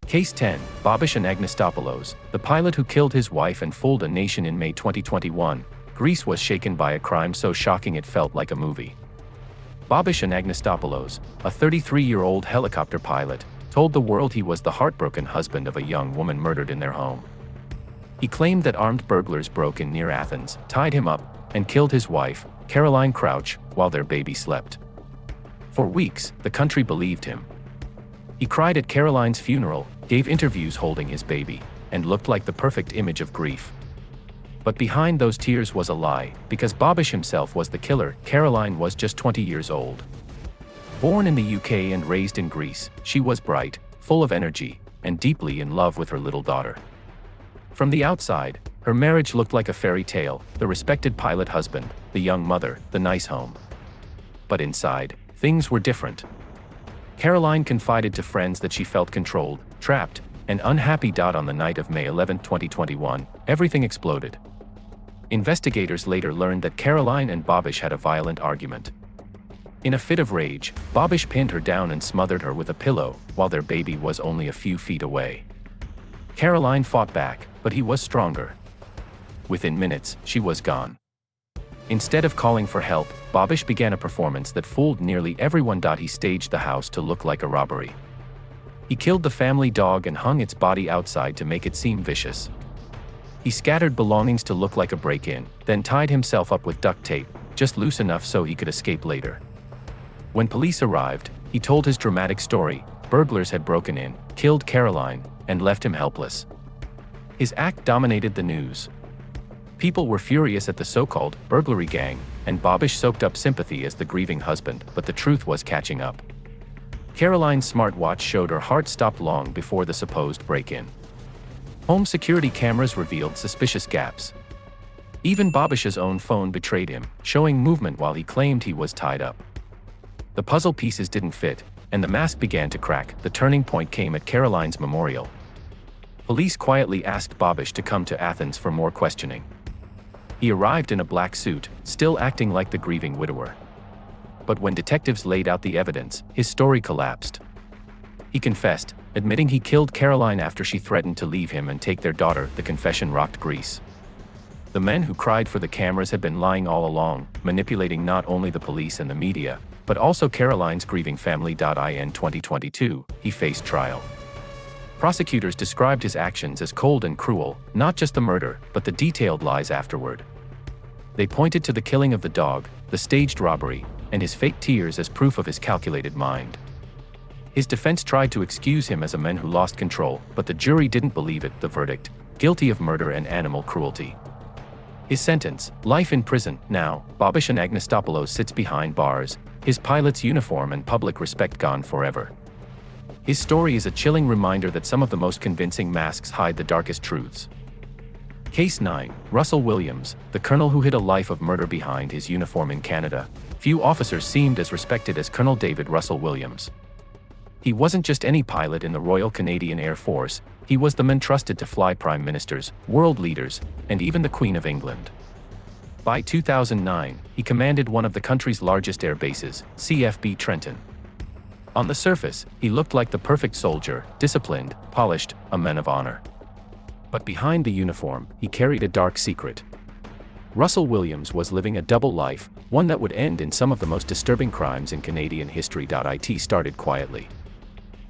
Case 10, Bobish and Agnostopoulos, the pilot who killed his wife and fooled a nation in May 2021. Greece was shaken by a crime so shocking it felt like a movie. Bobish and Agnostopoulos, a 33-year-old helicopter pilot, told the world he was the heartbroken husband of a young woman murdered in their home. He claimed that armed burglars broke in near Athens, tied him up, and killed his wife, Caroline Crouch, while their baby slept. For weeks, the country believed him. He cried at Caroline's funeral, gave interviews holding his baby, and looked like the perfect image of grief. But behind those tears was a lie, because Bobish himself was the killer. Caroline was just 20 years old. Born in the UK and raised in Greece, she was bright, full of energy, and deeply in love with her little daughter. From the outside, her marriage looked like a fairy tale, the respected pilot husband, the young mother, the nice home. But inside, things were different. Caroline confided to friends that she felt controlled, trapped, and unhappy. On the night of May 11, 2021, everything exploded. Investigators later learned that Caroline and Bobish had a violent argument. In a fit of rage, Bobish pinned her down and smothered her with a pillow, while their baby was only a few feet away. Caroline fought back, but he was stronger. Within minutes, she was gone. Instead of calling for help, Bobish began a performance that fooled nearly everyone. He staged the house to look like a robbery. He killed the family dog and hung its body outside to make it seem vicious. He scattered belongings to look like a break-in, then tied himself up with duct tape, just loose enough so he could escape later. When police arrived, he told his dramatic story: burglars had broken in, killed Caroline, and left him helpless. His act dominated the news. People were furious at the so-called burglary gang, and Bobish soaked up sympathy as the grieving husband, but the truth was catching up. Caroline's smartwatch showed her heart stopped long before the supposed break-in. Home security cameras revealed suspicious gaps. Even Bobish's own phone betrayed him, showing movement while he claimed he was tied up. The puzzle pieces didn't fit, and the mask began to crack. The turning point came at Caroline's memorial. Police quietly asked Bobish to come to Athens for more questioning. He arrived in a black suit, still acting like the grieving widower. But when detectives laid out the evidence, his story collapsed. He confessed, admitting he killed Caroline after she threatened to leave him and take their daughter. The confession rocked Greece. The men who cried for the cameras had been lying all along, manipulating not only the police and the media, but also Caroline's grieving family. In 2022, he faced trial. Prosecutors described his actions as cold and cruel, not just the murder, but the detailed lies afterward. They pointed to the killing of the dog, the staged robbery, and his fake tears as proof of his calculated mind. His defense tried to excuse him as a man who lost control, but the jury didn't believe it. The verdict: guilty of murder and animal cruelty. His sentence: life in prison. Now, Bobish and Agnostopoulos sits behind bars, his pilot's uniform and public respect gone forever. His story is a chilling reminder that some of the most convincing masks hide the darkest truths. Case 9, Russell Williams, the colonel who hid a life of murder behind his uniform in Canada. Few officers seemed as respected as Colonel David Russell Williams. He wasn't just any pilot in the Royal Canadian Air Force, he was the man trusted to fly prime ministers, world leaders, and even the Queen of England. By 2009, he commanded one of the country's largest air bases, CFB Trenton. On the surface, he looked like the perfect soldier, disciplined, polished, a man of honor. But behind the uniform, he carried a dark secret. Russell Williams was living a double life, one that would end in some of the most disturbing crimes in Canadian history. It started quietly.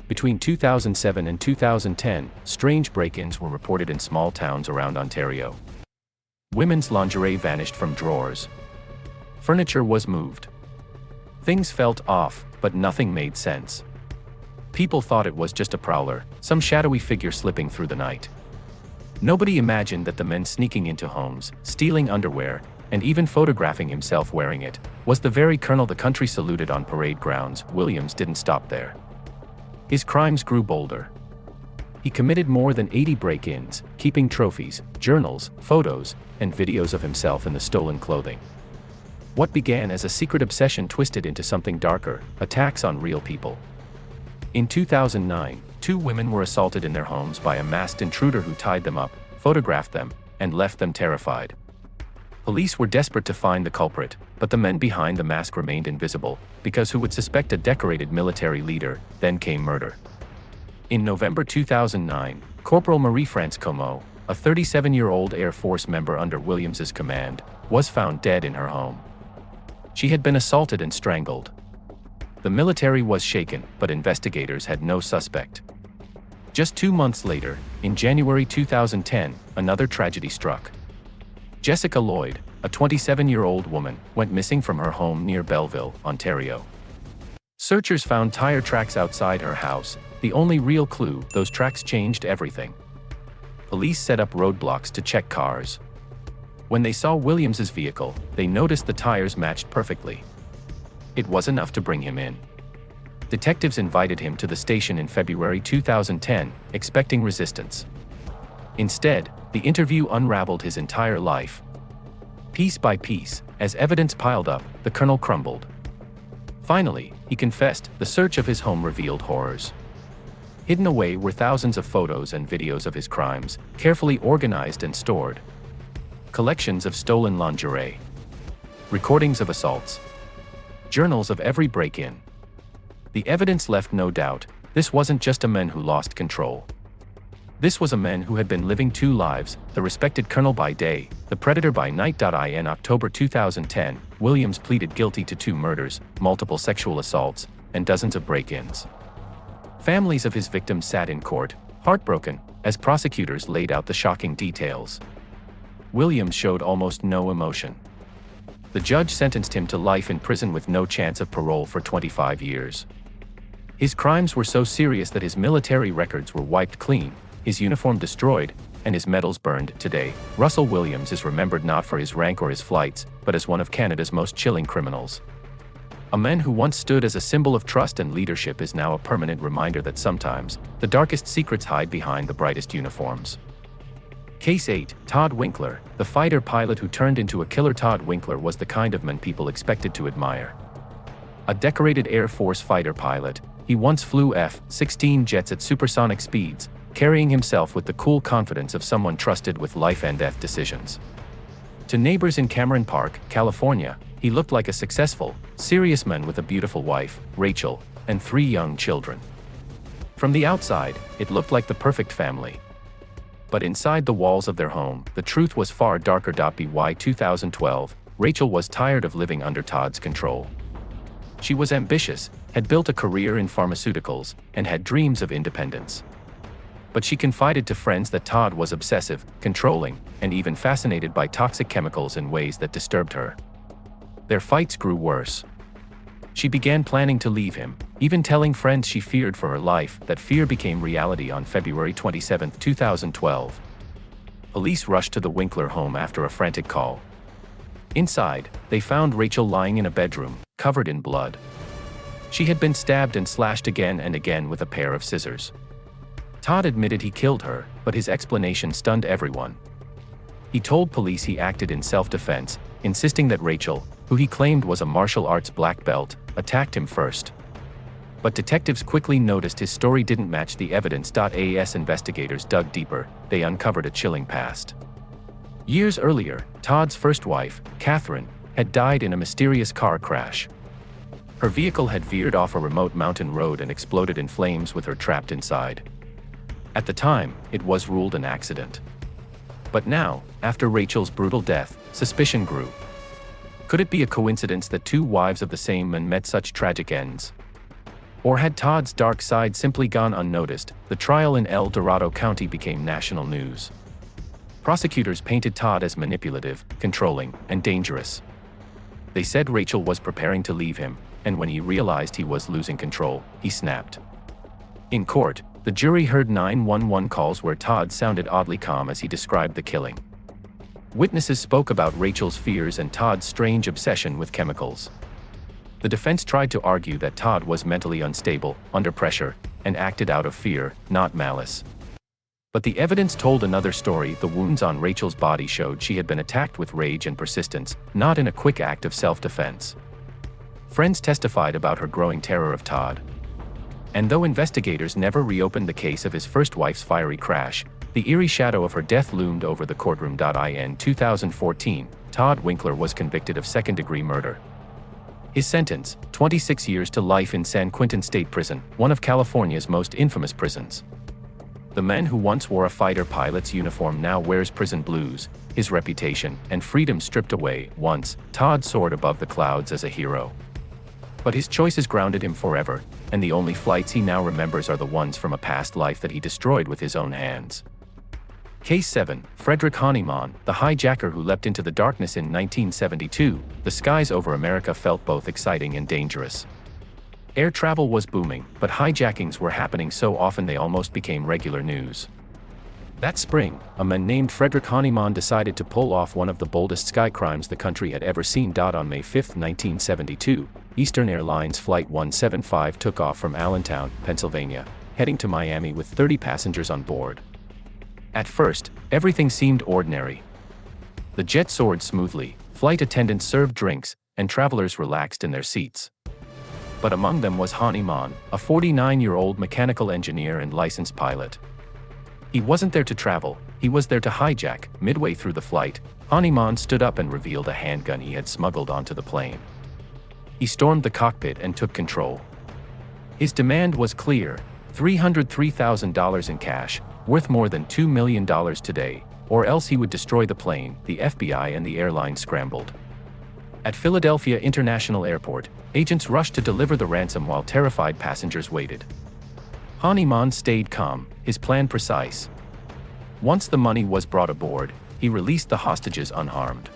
Between 2007 and 2010, strange break-ins were reported in small towns around Ontario. Women's lingerie vanished from drawers. Furniture was moved. Things felt off, but nothing made sense. People thought it was just a prowler, some shadowy figure slipping through the night. Nobody imagined that the man sneaking into homes, stealing underwear, and even photographing himself wearing it, was the very colonel the country saluted on parade grounds. Williams didn't stop there. His crimes grew bolder. He committed more than 80 break-ins, keeping trophies, journals, photos, and videos of himself in the stolen clothing. What began as a secret obsession twisted into something darker: attacks on real people. In 2009, 2 women were assaulted in their homes by a masked intruder who tied them up, photographed them, and left them terrified. Police were desperate to find the culprit, but the men behind the mask remained invisible, because who would suspect a decorated military leader? Then came murder. In November 2009, Corporal Marie-France Comeau, a 37-year-old Air Force member under Williams's command, was found dead in her home. She had been assaulted and strangled. The military was shaken, but investigators had no suspect. Just 2 months later, in January 2010, another tragedy struck. Jessica Lloyd, a 27-year-old woman, went missing from her home near Belleville, Ontario. Searchers found tire tracks outside her house, the only real clue. Those tracks changed everything. Police set up roadblocks to check cars. When they saw Williams's vehicle, they noticed the tires matched perfectly. It was enough to bring him in. Detectives invited him to the station in February 2010, expecting resistance. Instead, the interview unraveled his entire life. Piece by piece, as evidence piled up, the colonel crumbled. Finally, he confessed. The search of his home revealed horrors. Hidden away were thousands of photos and videos of his crimes, carefully organized and stored. Collections of stolen lingerie. Recordings of assaults. Journals of every break-in. The evidence left no doubt. This wasn't just a man who lost control. This was a man who had been living two lives, the respected colonel by day, the predator by night. In October 2010, Williams pleaded guilty to 2 murders, multiple sexual assaults, and dozens of break-ins. Families of his victims sat in court, heartbroken, as prosecutors laid out the shocking details. Williams showed almost no emotion. The judge sentenced him to life in prison with no chance of parole for 25 years. His crimes were so serious that his military records were wiped clean, his uniform destroyed, and his medals burned. Today, Russell Williams is remembered not for his rank or his flights, but as one of Canada's most chilling criminals. A man who once stood as a symbol of trust and leadership is now a permanent reminder that sometimes, the darkest secrets hide behind the brightest uniforms. Case 8, Todd Winkler, the fighter pilot who turned into a killer. Todd Winkler was the kind of man people expected to admire. A decorated Air Force fighter pilot, he once flew F-16 jets at supersonic speeds, carrying himself with the cool confidence of someone trusted with life and death decisions. To neighbors in Cameron Park, California, he looked like a successful, serious man with a beautiful wife, Rachel, and 3 young children. From the outside, it looked like the perfect family. But inside the walls of their home, the truth was far darker. By 2012, Rachel was tired of living under Todd's control. She was ambitious, had built a career in pharmaceuticals, and had dreams of independence. But she confided to friends that Todd was obsessive, controlling, and even fascinated by toxic chemicals in ways that disturbed her. Their fights grew worse. She began planning to leave him, even telling friends she feared for her life. That fear became reality on February 27, 2012. Police rushed to the Winkler home after a frantic call. Inside, they found Rachel lying in a bedroom, covered in blood. She had been stabbed and slashed again and again with a pair of scissors. Todd admitted he killed her, but his explanation stunned everyone. He told police he acted in self-defense, insisting that Rachel, who he claimed was a martial arts black belt, attacked him first. But detectives quickly noticed his story didn't match the evidence. As investigators dug deeper, they uncovered a chilling past. Years earlier, Todd's first wife, Catherine, had died in a mysterious car crash. Her vehicle had veered off a remote mountain road and exploded in flames with her trapped inside. At the time, it was ruled an accident. But now, after Rachel's brutal death, suspicion grew. Could it be a coincidence that 2 wives of the same man met such tragic ends? Or had Todd's dark side simply gone unnoticed? The trial in El Dorado County became national news. Prosecutors painted Todd as manipulative, controlling, and dangerous. They said Rachel was preparing to leave him, and when he realized he was losing control, he snapped. In court, the jury heard 911 calls where Todd sounded oddly calm as he described the killing. Witnesses spoke about Rachel's fears and Todd's strange obsession with chemicals. The defense tried to argue that Todd was mentally unstable, under pressure, and acted out of fear, not malice. But the evidence told another story. The wounds on Rachel's body showed she had been attacked with rage and persistence, not in a quick act of self-defense. Friends testified about her growing terror of Todd. And though investigators never reopened the case of his first wife's fiery crash, the eerie shadow of her death loomed over the courtroom. In 2014, Todd Winkler was convicted of second-degree murder. His sentence, 26 years to life in San Quentin State Prison, one of California's most infamous prisons. The man who once wore a fighter pilot's uniform now wears prison blues, his reputation and freedom stripped away. Once, Todd soared above the clouds as a hero. But his choices grounded him forever, and the only flights he now remembers are the ones from a past life that he destroyed with his own hands. Case 7, Frederick Hahneman, the hijacker who leapt into the darkness in 1972. The skies over America felt both exciting and dangerous. Air travel was booming, but hijackings were happening so often they almost became regular news. That spring, a man named Frederick Hahneman decided to pull off one of the boldest sky crimes the country had ever seen. On May 5, 1972, Eastern Airlines Flight 175 took off from Allentown, Pennsylvania, heading to Miami with 30 passengers on board. At first, everything seemed ordinary. The jet soared smoothly, flight attendants served drinks, and travelers relaxed in their seats. But among them was Hahneman, a 49-year-old mechanical engineer and licensed pilot. He wasn't there to travel, he was there to hijack. Midway through the flight, Hahneman stood up and revealed a handgun he had smuggled onto the plane. He stormed the cockpit and took control. His demand was clear: $303,000 in cash, worth more than $2 million today, or else he would destroy the plane. The FBI and the airline scrambled. At Philadelphia International Airport, agents rushed to deliver the ransom while terrified passengers waited. Hahneman stayed calm, his plan precise. Once the money was brought aboard, he released the hostages unharmed.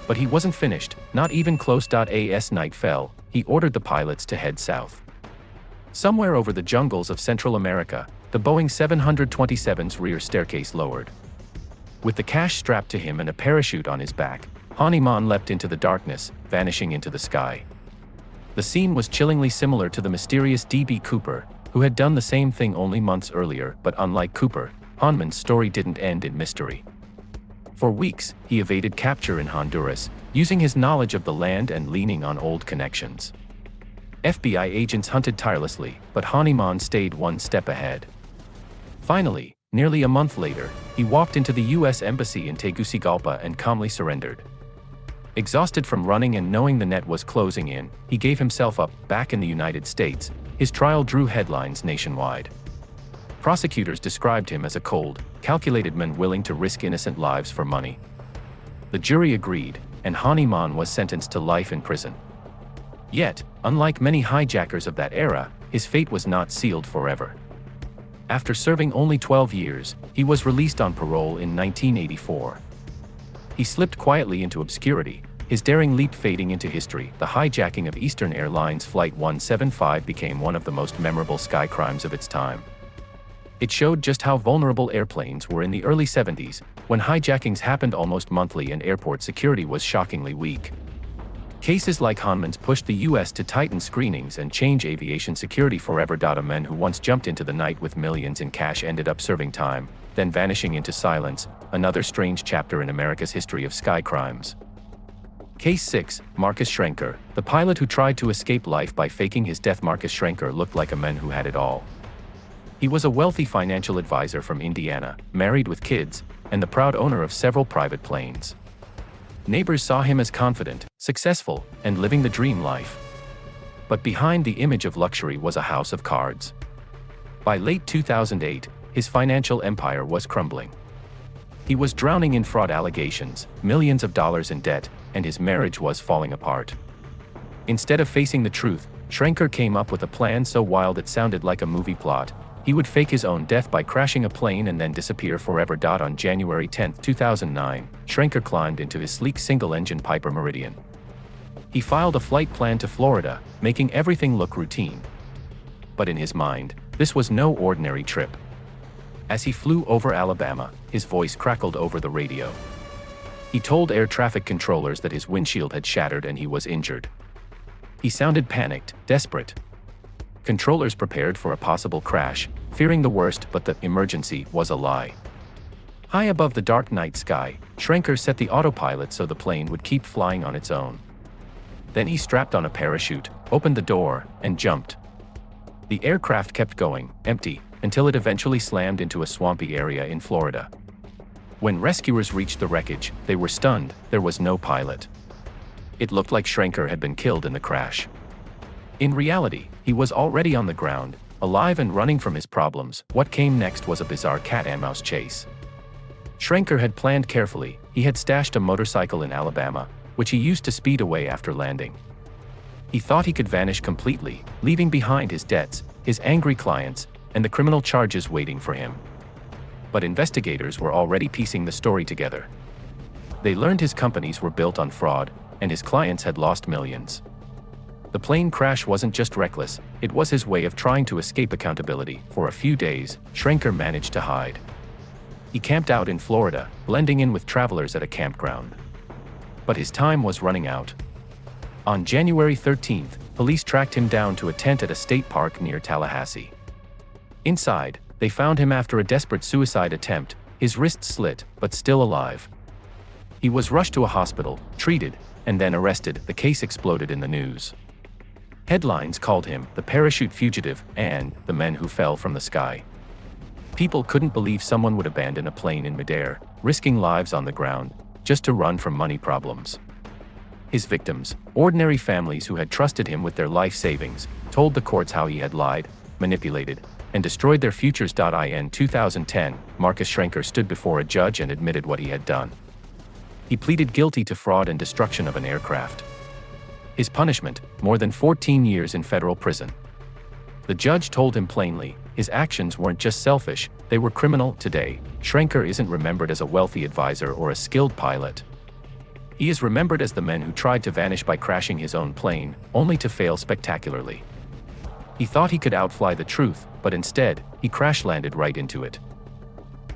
But he wasn't finished, not even close. As night fell, he ordered the pilots to head south. Somewhere over the jungles of Central America, the Boeing 727's rear staircase lowered. With the cash strapped to him and a parachute on his back, Hahneman leapt into the darkness, vanishing into the sky. The scene was chillingly similar to the mysterious D.B. Cooper, who had done the same thing only months earlier. But unlike Cooper, Hahneman's story didn't end in mystery. For weeks, he evaded capture in Honduras, using his knowledge of the land and leaning on old connections. FBI agents hunted tirelessly, but Hahneman stayed one step ahead. Finally, nearly a month later, he walked into the U.S. Embassy in Tegucigalpa and calmly surrendered. Exhausted from running and knowing the net was closing in, he gave himself up. Back in the United States, his trial drew headlines nationwide. Prosecutors described him as a cold, calculated man willing to risk innocent lives for money. The jury agreed, and Hahneman was sentenced to life in prison. Yet, unlike many hijackers of that era, his fate was not sealed forever. After serving only 12 years, he was released on parole in 1984. He slipped quietly into obscurity, his daring leap fading into history. The hijacking of Eastern Airlines Flight 175 became one of the most memorable sky crimes of its time. It showed just how vulnerable airplanes were in the early 70s, when hijackings happened almost monthly and airport security was shockingly weak. Cases like Hahneman's pushed the U.S. to tighten screenings and change aviation security forever. A man who once jumped into the night with millions in cash ended up serving time, then vanishing into silence, another strange chapter in America's history of sky crimes. Case 6, Marcus Schrenker, the pilot who tried to escape life by faking his death. Marcus Schrenker looked like a man who had it all. He was a wealthy financial advisor from Indiana, married with kids, and the proud owner of several private planes. Neighbors saw him as confident, successful, and living the dream life. But behind the image of luxury was a house of cards. By late 2008, his financial empire was crumbling. He was drowning in fraud allegations, millions of dollars in debt, and his marriage was falling apart. Instead of facing the truth, Schrenker came up with a plan so wild it sounded like a movie plot. He would fake his own death by crashing a plane and then disappear forever. On January 10, 2009, Schrenker climbed into his sleek single-engine Piper Meridian. He filed a flight plan to Florida, making everything look routine. But in his mind, this was no ordinary trip. As he flew over Alabama, his voice crackled over the radio. He told air traffic controllers that his windshield had shattered and he was injured. He sounded panicked, desperate. Controllers prepared for a possible crash, fearing the worst, but the emergency was a lie. High above the dark night sky, Schrenker set the autopilot so the plane would keep flying on its own. Then he strapped on a parachute, opened the door, and jumped. The aircraft kept going, empty, until it eventually slammed into a swampy area in Florida. When rescuers reached the wreckage, they were stunned. There was no pilot. It looked like Schrenker had been killed in the crash. In reality, he was already on the ground, alive and running from his problems. What came next was a bizarre cat-and-mouse chase. Schrenker had planned carefully. He had stashed a motorcycle in Alabama, which he used to speed away after landing. He thought he could vanish completely, leaving behind his debts, his angry clients, and the criminal charges waiting for him. But investigators were already piecing the story together. They learned his companies were built on fraud, and his clients had lost millions. The plane crash wasn't just reckless, it was his way of trying to escape accountability. For a few days, Schrenker managed to hide. He camped out in Florida, blending in with travelers at a campground. But his time was running out. On January 13th, police tracked him down to a tent at a state park near Tallahassee. Inside, they found him after a desperate suicide attempt, his wrists slit, but still alive. He was rushed to a hospital, treated, and then arrested. The case exploded in the news. Headlines called him the parachute fugitive and the men who fell from the sky. People couldn't believe someone would abandon a plane in midair, risking lives on the ground, just to run from money problems. His victims, ordinary families who had trusted him with their life savings, told the courts how he had lied, manipulated, and destroyed their futures. In 2010, Marcus Schrenker stood before a judge and admitted what he had done. He pleaded guilty to fraud and destruction of an aircraft. His punishment, more than 14 years in federal prison. The judge told him plainly, his actions weren't just selfish, they were criminal. Today, Schrenker isn't remembered as a wealthy advisor or a skilled pilot. He is remembered as the man who tried to vanish by crashing his own plane, only to fail spectacularly. He thought he could outfly the truth, but instead, he crash-landed right into it.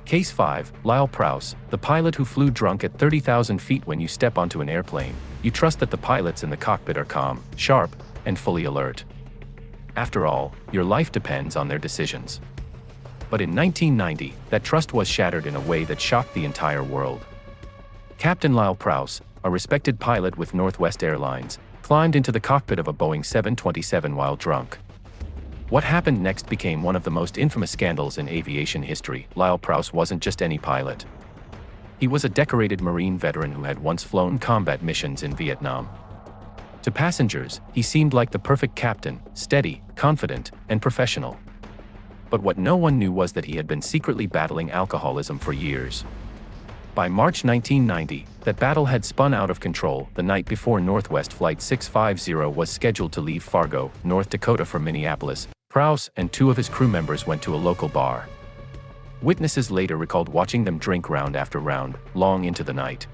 Case 5, Lyle Prouse, the pilot who flew drunk at 30,000 feet. When you step onto an airplane, you trust that the pilots in the cockpit are calm, sharp, and fully alert. After all, your life depends on their decisions. But in 1990, that trust was shattered in a way that shocked the entire world. Captain Lyle Prouse, a respected pilot with Northwest Airlines, climbed into the cockpit of a Boeing 727 while drunk. What happened next became one of the most infamous scandals in aviation history. Lyle Prouse wasn't just any pilot. He was a decorated Marine veteran who had once flown combat missions in Vietnam. To passengers, he seemed like the perfect captain, steady, confident, and professional. But what no one knew was that he had been secretly battling alcoholism for years. By March 1990, that battle had spun out of control. The night before Northwest Flight 650 was scheduled to leave Fargo, North Dakota for Minneapolis, Prouse and 2 of his crew members went to a local bar. Witnesses later recalled watching them drink round after round, long into the night.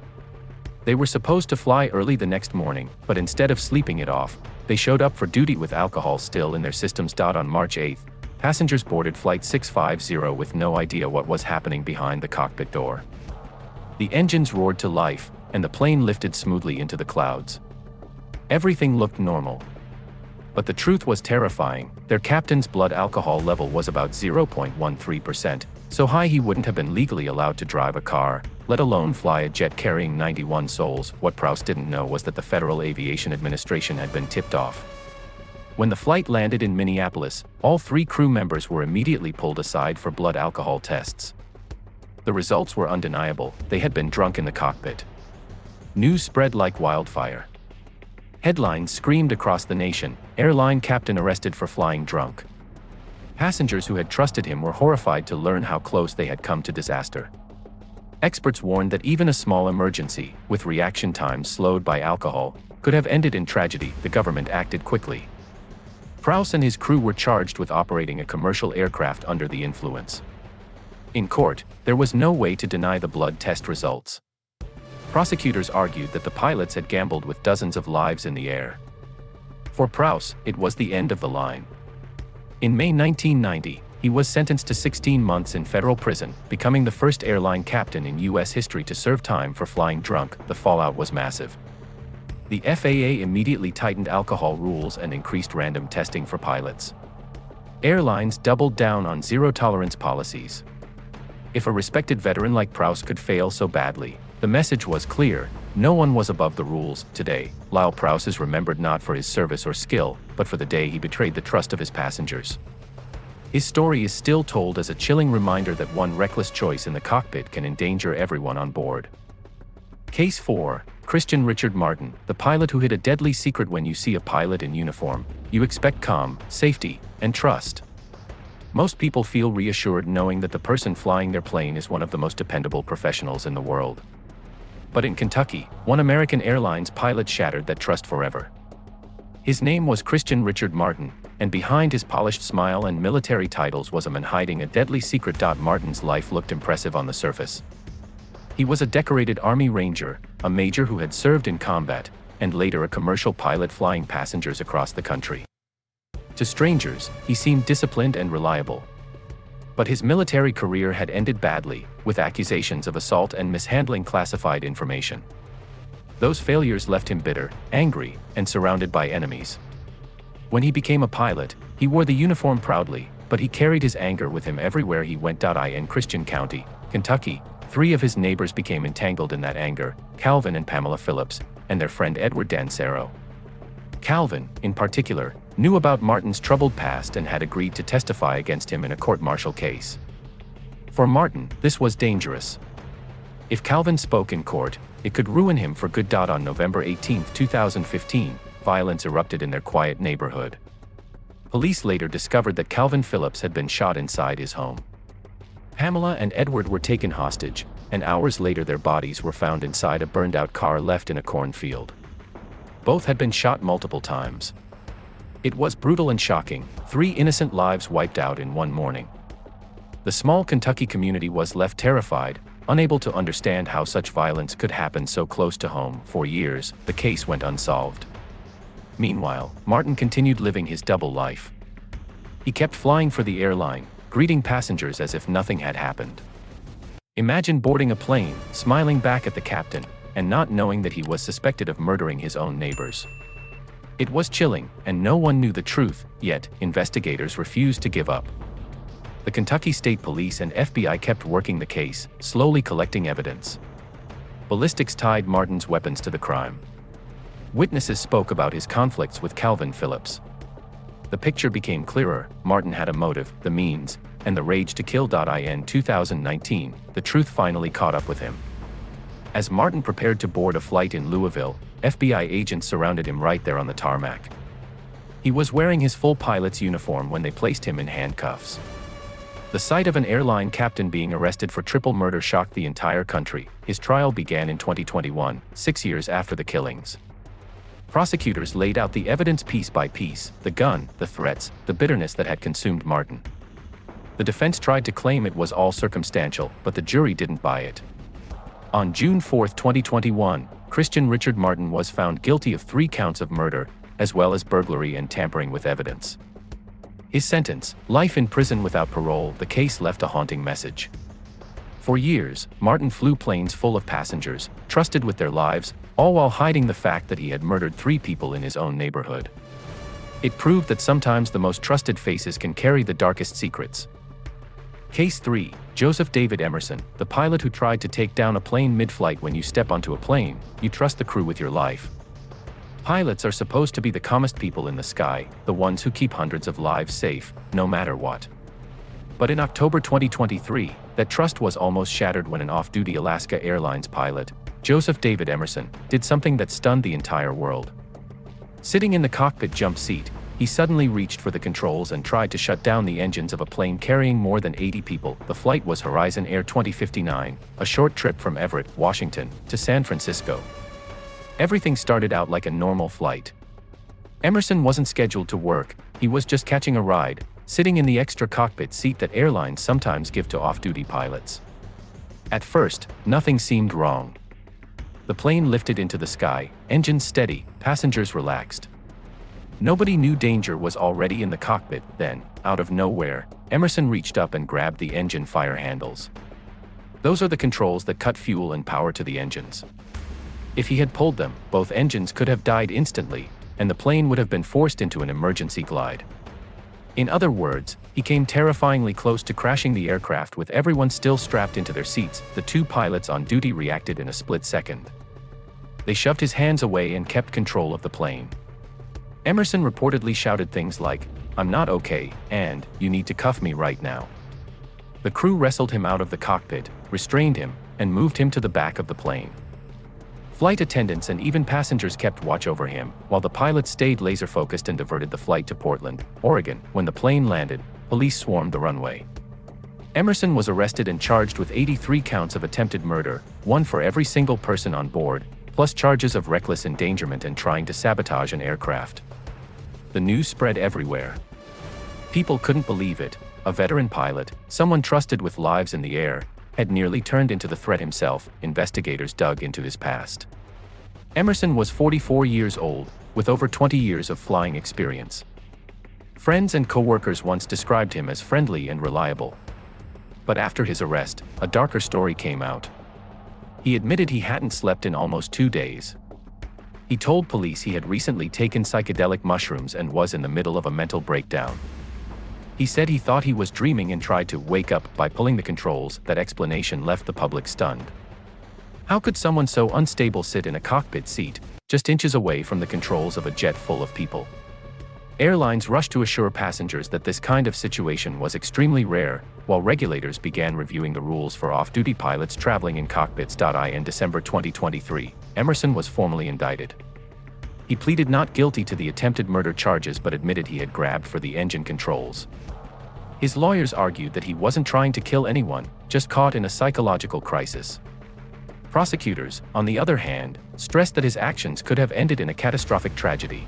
They were supposed to fly early the next morning, but instead of sleeping it off, they showed up for duty with alcohol still in their systems. On March 8, passengers boarded Flight 650 with no idea what was happening behind the cockpit door. The engines roared to life, and the plane lifted smoothly into the clouds. Everything looked normal. But the truth was terrifying. Their captain's blood alcohol level was about 0.13%, so high he wouldn't have been legally allowed to drive a car, let alone fly a jet carrying 91 souls. What Prouse didn't know was that the Federal Aviation Administration had been tipped off. When the flight landed in Minneapolis, all 3 crew members were immediately pulled aside for blood alcohol tests. The results were undeniable. They had been drunk in the cockpit. News spread like wildfire. Headlines screamed across the nation, airline captain arrested for flying drunk. Passengers who had trusted him were horrified to learn how close they had come to disaster. Experts warned that even a small emergency, with reaction times slowed by alcohol, could have ended in tragedy. The government acted quickly. Prouse and his crew were charged with operating a commercial aircraft under the influence. In court, there was no way to deny the blood test results. Prosecutors argued that the pilots had gambled with dozens of lives in the air. For Prouse, it was the end of the line. In May 1990, he was sentenced to 16 months in federal prison, becoming the first airline captain in U.S. history to serve time for flying drunk. The fallout was massive. The FAA immediately tightened alcohol rules and increased random testing for pilots. Airlines doubled down on zero-tolerance policies. If a respected veteran like Prouse could fail so badly, the message was clear: no one was above the rules. Today, Lyle Prouse is remembered not for his service or skill, but for the day he betrayed the trust of his passengers. His story is still told as a chilling reminder that one reckless choice in the cockpit can endanger everyone on board. Case 4, Christian Richard Martin, the pilot who hid a deadly secret. When you see a pilot in uniform, you expect calm, safety, and trust. Most people feel reassured knowing that the person flying their plane is one of the most dependable professionals in the world. But in Kentucky, one American Airlines pilot shattered that trust forever. His name was Christian Richard Martin, and behind his polished smile and military titles was a man hiding a deadly secret. Martin's life looked impressive on the surface. He was a decorated Army Ranger, a major who had served in combat, and later a commercial pilot flying passengers across the country. To strangers, he seemed disciplined and reliable. But his military career had ended badly, with accusations of assault and mishandling classified information. Those failures left him bitter, angry, and surrounded by enemies. When he became a pilot, he wore the uniform proudly, but he carried his anger with him everywhere he went. In Christian County, Kentucky, 3 of his neighbors became entangled in that anger: Calvin and Pamela Phillips, and their friend Edward Dancero. Calvin, in particular, knew about Martin's troubled past and had agreed to testify against him in a court-martial case. For Martin, this was dangerous. If Calvin spoke in court, it could ruin him for good. On November 18, 2015, violence erupted in their quiet neighborhood. Police later discovered that Calvin Phillips had been shot inside his home. Pamela and Edward were taken hostage, and hours later their bodies were found inside a burned-out car left in a cornfield. Both had been shot multiple times. It was brutal and shocking, 3 innocent lives wiped out in one morning. The small Kentucky community was left terrified, unable to understand how such violence could happen so close to home. For years, the case went unsolved. Meanwhile, Martin continued living his double life. He kept flying for the airline, greeting passengers as if nothing had happened. Imagine boarding a plane, smiling back at the captain, and not knowing that he was suspected of murdering his own neighbors. It was chilling, and no one knew the truth, yet investigators refused to give up. The Kentucky State Police and FBI kept working the case, slowly collecting evidence. Ballistics tied Martin's weapons to the crime. Witnesses spoke about his conflicts with Calvin Phillips. The picture became clearer: Martin had a motive, the means, and the rage to kill. In 2019, the truth finally caught up with him. As Martin prepared to board a flight in Louisville, FBI agents surrounded him right there on the tarmac. He was wearing his full pilot's uniform when they placed him in handcuffs. The sight of an airline captain being arrested for triple murder shocked the entire country. His trial began in 2021, 6 years after the killings. Prosecutors laid out the evidence piece by piece: the gun, the threats, the bitterness that had consumed Martin. The defense tried to claim it was all circumstantial, but the jury didn't buy it. On June 4, 2021, Christian Richard Martin was found guilty of 3 counts of murder, as well as burglary and tampering with evidence. His sentence, life in prison without parole. The case left a haunting message. For years, Martin flew planes full of passengers, trusted with their lives, all while hiding the fact that he had murdered 3 people in his own neighborhood. It proved that sometimes the most trusted faces can carry the darkest secrets. Case 3, Joseph David Emerson, the pilot who tried to take down a plane mid-flight. When you step onto a plane, you trust the crew with your life. Pilots are supposed to be the calmest people in the sky, the ones who keep hundreds of lives safe, no matter what. But in October 2023, that trust was almost shattered when an off-duty Alaska Airlines pilot, Joseph David Emerson, did something that stunned the entire world. Sitting in the cockpit jump seat, he suddenly reached for the controls and tried to shut down the engines of a plane carrying more than 80 people. The flight was Horizon Air 2059, a short trip from Everett, Washington, to San Francisco. Everything started out like a normal flight. Emerson wasn't scheduled to work, he was just catching a ride, sitting in the extra cockpit seat that airlines sometimes give to off-duty pilots. At first, nothing seemed wrong. The plane lifted into the sky, engines steady, passengers relaxed. Nobody knew danger was already in the cockpit. Then, out of nowhere, Emerson reached up and grabbed the engine fire handles. Those are the controls that cut fuel and power to the engines. If he had pulled them, both engines could have died instantly, and the plane would have been forced into an emergency glide. In other words, he came terrifyingly close to crashing the aircraft with everyone still strapped into their seats. The 2 pilots on duty reacted in a split second. They shoved his hands away and kept control of the plane. Emerson reportedly shouted things like, "I'm not okay," and "You need to cuff me right now." The crew wrestled him out of the cockpit, restrained him, and moved him to the back of the plane. Flight attendants and even passengers kept watch over him, while the pilot stayed laser-focused and diverted the flight to Portland, Oregon. When the plane landed, police swarmed the runway. Emerson was arrested and charged with 83 counts of attempted murder, one for every single person on board, plus charges of reckless endangerment and trying to sabotage an aircraft. The news spread everywhere. People couldn't believe it. A veteran pilot, someone trusted with lives in the air, had nearly turned into the threat himself. Investigators dug into his past. Emerson was 44 years old, with over 20 years of flying experience. Friends and co-workers once described him as friendly and reliable. But after his arrest, a darker story came out. He admitted he hadn't slept in almost 2 days. He told police he had recently taken psychedelic mushrooms and was in the middle of a mental breakdown. He said he thought he was dreaming and tried to wake up by pulling the controls. That explanation left the public stunned. How could someone so unstable sit in a cockpit seat, just inches away from the controls of a jet full of people? Airlines rushed to assure passengers that this kind of situation was extremely rare, while regulators began reviewing the rules for off-duty pilots traveling in cockpits. In December 2023, Emerson was formally indicted. He pleaded not guilty to the attempted murder charges but admitted he had grabbed for the engine controls. His lawyers argued that he wasn't trying to kill anyone, just caught in a psychological crisis. Prosecutors, on the other hand, stressed that his actions could have ended in a catastrophic tragedy.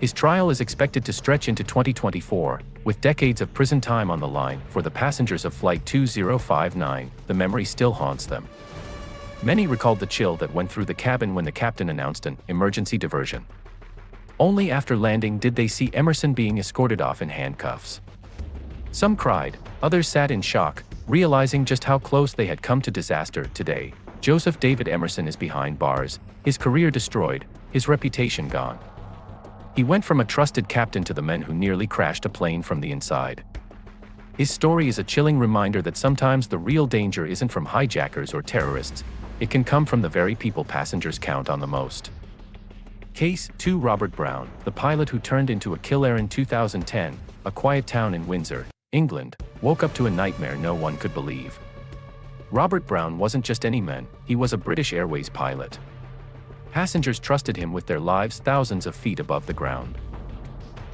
His trial is expected to stretch into 2024, with decades of prison time on the line. For the passengers of Flight 2059, the memory still haunts them. Many recalled the chill that went through the cabin when the captain announced an emergency diversion. Only after landing did they see Emerson being escorted off in handcuffs. Some cried, others sat in shock, realizing just how close they had come to disaster. Today, Joseph David Emerson is behind bars, his career destroyed, his reputation gone. He went from a trusted captain to the men who nearly crashed a plane from the inside. His story is a chilling reminder that sometimes the real danger isn't from hijackers or terrorists. It can come from the very people passengers count on the most. Case 2. Robert Brown, the pilot who turned into a killer in 2010, a quiet town in Windsor, England, woke up to a nightmare no one could believe. Robert Brown wasn't just any man, he was a British Airways pilot. Passengers trusted him with their lives thousands of feet above the ground.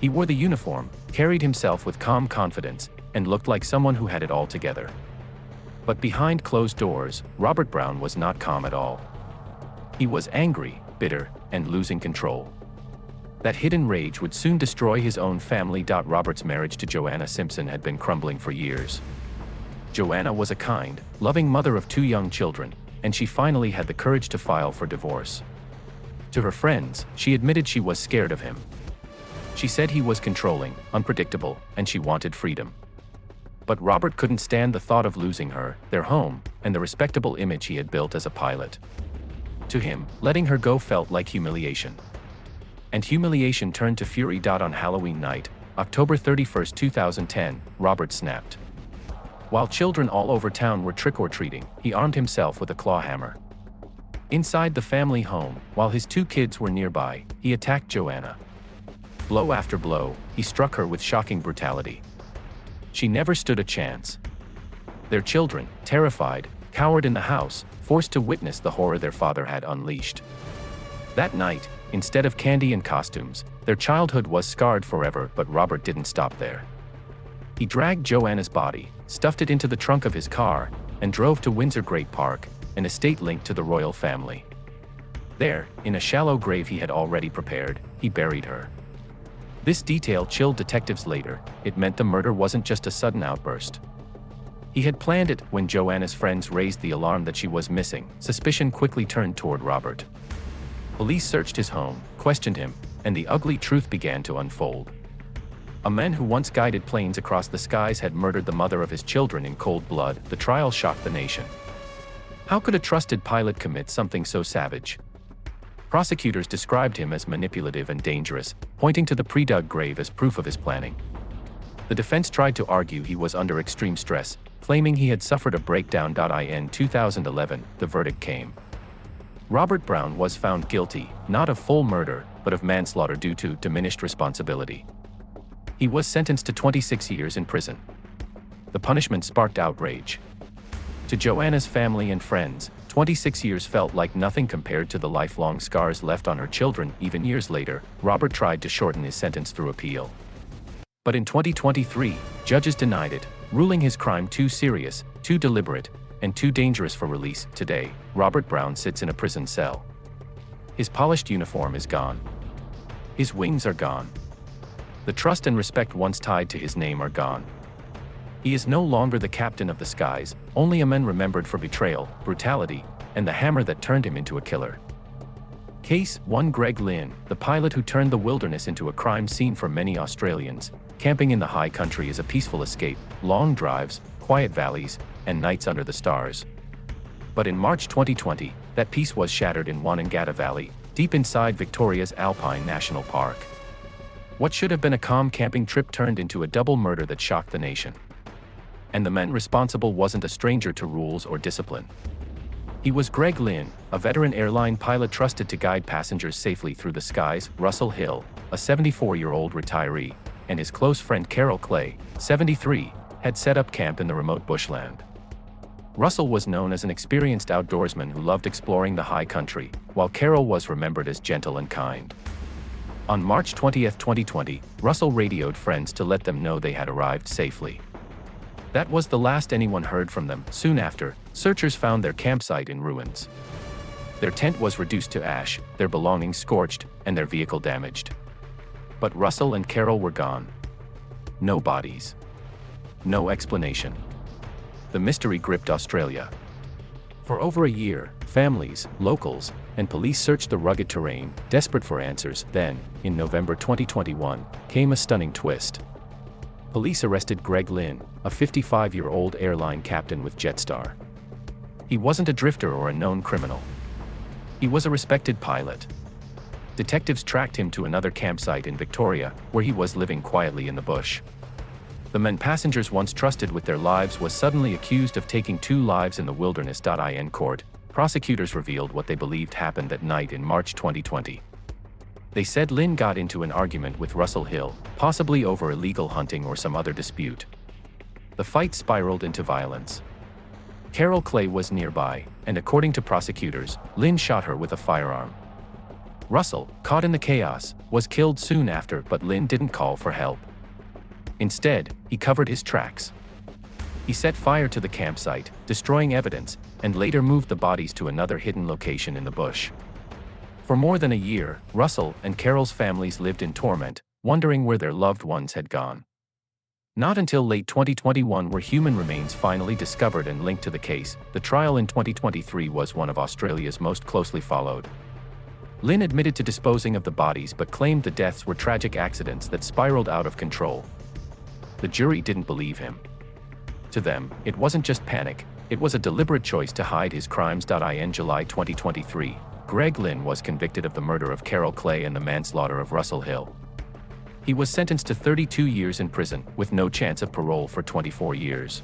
He wore the uniform, carried himself with calm confidence, and looked like someone who had it all together. But behind closed doors, Robert Brown was not calm at all. He was angry, bitter, and losing control. That hidden rage would soon destroy his own family. Robert's marriage to Joanna Simpson had been crumbling for years. Joanna was a kind, loving mother of 2 young children, and she finally had the courage to file for divorce. To her friends, she admitted she was scared of him. She said he was controlling, unpredictable, and she wanted freedom. But Robert couldn't stand the thought of losing her, their home, and the respectable image he had built as a pilot. To him, letting her go felt like humiliation. And humiliation turned to fury. On Halloween night, October 31, 2010, Robert snapped. While children all over town were trick-or-treating, he armed himself with a claw hammer. Inside the family home, while his 2 kids were nearby, he attacked Joanna. Blow after blow, he struck her with shocking brutality. She never stood a chance. Their children, terrified, cowered in the house, forced to witness the horror their father had unleashed. That night, instead of candy and costumes, their childhood was scarred forever. But Robert didn't stop there. He dragged Joanna's body, stuffed it into the trunk of his car, and drove to Windsor Great Park, an estate linked to the royal family. There, in a shallow grave he had already prepared, he buried her. This detail chilled detectives later. It meant the murder wasn't just a sudden outburst. He had planned it. When Joanna's friends raised the alarm that she was missing, suspicion quickly turned toward Robert. Police searched his home, questioned him, and the ugly truth began to unfold. A man who once guided planes across the skies had murdered the mother of his children in cold blood. The trial shocked the nation. How could a trusted pilot commit something so savage? Prosecutors described him as manipulative and dangerous, pointing to the pre-dug grave as proof of his planning. The defense tried to argue he was under extreme stress, claiming he had suffered a breakdown. In 2011, the verdict came. Robert Brown was found guilty, not of full murder, but of manslaughter due to diminished responsibility. He was sentenced to 26 years in prison. The punishment sparked outrage. To Joanna's family and friends, 26 years felt like nothing compared to the lifelong scars left on her children. Even years later, Robert tried to shorten his sentence through appeal. But in 2023, judges denied it, ruling his crime too serious, too deliberate, and too dangerous for release. Today, Robert Brown sits in a prison cell. His polished uniform is gone. His wings are gone. The trust and respect once tied to his name are gone. He is no longer the captain of the skies, only a man remembered for betrayal, brutality, and the hammer that turned him into a killer. Case 1. Greg Lynn, the pilot who turned the wilderness into a crime scene for many Australians. Camping in the high country is a peaceful escape, long drives, quiet valleys, and nights under the stars. But in March 2020, that peace was shattered in Wanangata Valley, deep inside Victoria's Alpine National Park. What should have been a calm camping trip turned into a double murder that shocked the nation. And the man responsible wasn't a stranger to rules or discipline. He was Greg Lynn, a veteran airline pilot trusted to guide passengers safely through the skies. Russell Hill, a 74-year-old retiree, and his close friend Carol Clay, 73, had set up camp in the remote bushland. Russell was known as an experienced outdoorsman who loved exploring the high country, while Carol was remembered as gentle and kind. On March 20, 2020, Russell radioed friends to let them know they had arrived safely. That was the last anyone heard from them. Soon after, searchers found their campsite in ruins. Their tent was reduced to ash, their belongings scorched, and their vehicle damaged. But Russell and Carol were gone. No bodies. No explanation. The mystery gripped Australia. For over a year, families, locals, and police searched the rugged terrain, desperate for answers. Then, in November 2021, came a stunning twist. Police arrested Greg Lynn, a 55-year-old airline captain with Jetstar. He wasn't a drifter or a known criminal. He was a respected pilot. Detectives tracked him to another campsite in Victoria, where he was living quietly in the bush. The man passengers once trusted with their lives was suddenly accused of taking 2 lives in the wilderness. In court, prosecutors revealed what they believed happened that night in March 2020. They said Lynn got into an argument with Russell Hill, possibly over illegal hunting or some other dispute. The fight spiraled into violence. Carol Clay was nearby, and according to prosecutors, Lynn shot her with a firearm. Russell, caught in the chaos, was killed soon after, but Lynn didn't call for help. Instead, he covered his tracks. He set fire to the campsite, destroying evidence, and later moved the bodies to another hidden location in the bush. For more than a year, Russell and Carol's families lived in torment, wondering where their loved ones had gone. Not until late 2021 were human remains finally discovered and linked to the case. The trial in 2023 was one of Australia's most closely followed. Lynn admitted to disposing of the bodies but claimed the deaths were tragic accidents that spiraled out of control. The jury didn't believe him. To them, it wasn't just panic, it was a deliberate choice to hide his crimes. In July 2023, Greg Lynn was convicted of the murder of Carol Clay and the manslaughter of Russell Hill. He was sentenced to 32 years in prison, with no chance of parole for 24 years.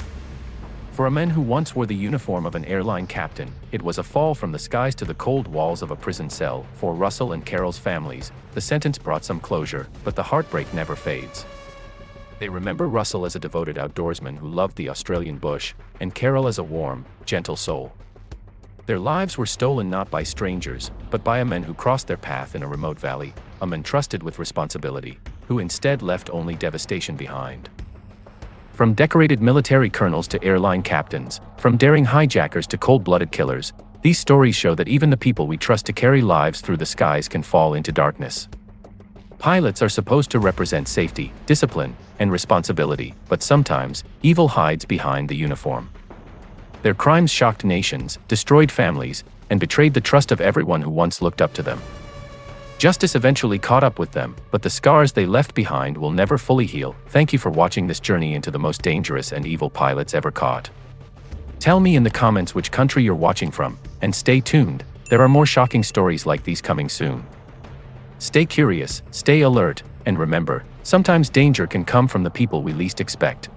For a man who once wore the uniform of an airline captain, it was a fall from the skies to the cold walls of a prison cell. For Russell and Carol's families, the sentence brought some closure, but the heartbreak never fades. They remember Russell as a devoted outdoorsman who loved the Australian bush, and Carol as a warm, gentle soul. Their lives were stolen not by strangers, but by a man who crossed their path in a remote valley, a man trusted with responsibility, who instead left only devastation behind. From decorated military colonels to airline captains, from daring hijackers to cold-blooded killers, these stories show that even the people we trust to carry lives through the skies can fall into darkness. Pilots are supposed to represent safety, discipline, and responsibility, but sometimes, evil hides behind the uniform. Their crimes shocked nations, destroyed families, and betrayed the trust of everyone who once looked up to them. Justice eventually caught up with them, but the scars they left behind will never fully heal. Thank you for watching this journey into the most dangerous and evil pilots ever caught. Tell me in the comments which country you're watching from, and stay tuned, there are more shocking stories like these coming soon. Stay curious, stay alert, and remember, sometimes danger can come from the people we least expect.